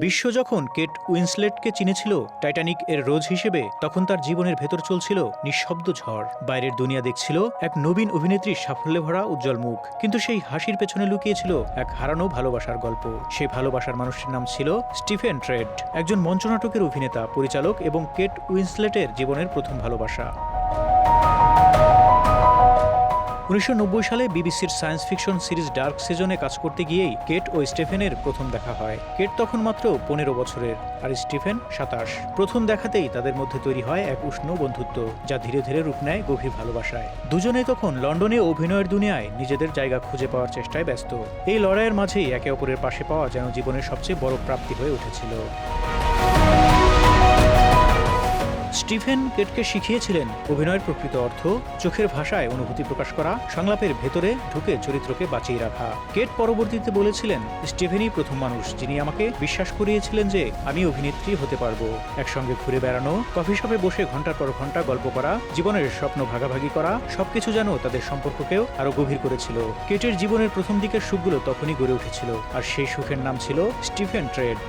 বিশ্ব যখন Kate উইন্সলেটকে চিনেছিল Titanic এর রোজ হিসেবে, তখন তার জীবনের ভেতর চলছিল নিঃশব্দ ঝড়। বাইরের দুনিয়া দেখছিল এক নবীন অভিনেত্রীর সাফল্যে ভরা উজ্জ্বল মুখ, কিন্তু সেই হাসির পেছনে লুকিয়েছিল এক হারানো ভালোবাসার গল্প। সেই ভালোবাসার মানুষটির নাম ছিল স্টিফেন ট্রেড, একজন মঞ্চনাটকের অভিনেতা, পরিচালক এবং কেট উইন্সলেটের জীবনের প্রথম ভালোবাসা। 1990 সালে বিবিসির সায়েন্স ফিকশন সিরিজ ডার্ক সিজনে কাজ করতে গিয়েই কেট ও স্টিফেনের প্রথম দেখা হয়। কেট তখন মাত্র 15 বছরের আর স্টিফেন 27। প্রথম দেখাতেই তাদের মধ্যে তৈরি হয় এক উষ্ণ বন্ধুত্ব, যা ধীরে ধীরে রূপ নেয় গভীর ভালোবাসায়। দুজনেই তখন লন্ডনে অভিনয়ের দুনিয়ায় নিজেদের জায়গা খুঁজে পাওয়ার চেষ্টায় ব্যস্ত। এই লড়াইয়ের মাঝেই একে অপরের পাশে পাওয়া যেন জীবনের সবচেয়ে বড় প্রাপ্তি হয়ে উঠেছিল। স্টিফেন কেটকে শিখিয়েছিলেন অভিনয়ের প্রকৃত অর্থ, চোখের ভাষায় অনুভূতি প্রকাশ করা, সংলাপের ভেতরে ঢুকে চরিত্রকে বাঁচিয়ে রাখা। কেট পরবর্তীতে বলেছিলেন, স্টিফেনই প্রথম মানুষ যিনি আমাকে বিশ্বাস করিয়েছিলেন যে আমি অভিনেত্রী হতে পারবো। একসঙ্গে ঘুরে বেড়ানো, কফি শপে বসে ঘন্টার পর ঘন্টা গল্প করা, জীবনের স্বপ্ন ভাগাভাগি করা, সবকিছু যেন তাদের সম্পর্ককেও আরো গভীর করেছিল। কেটের জীবনের প্রথম দিকের সুখগুলো তখনই গড়ে উঠেছিল, আর সেই সুখের নাম ছিল স্টিফেন ট্রেড।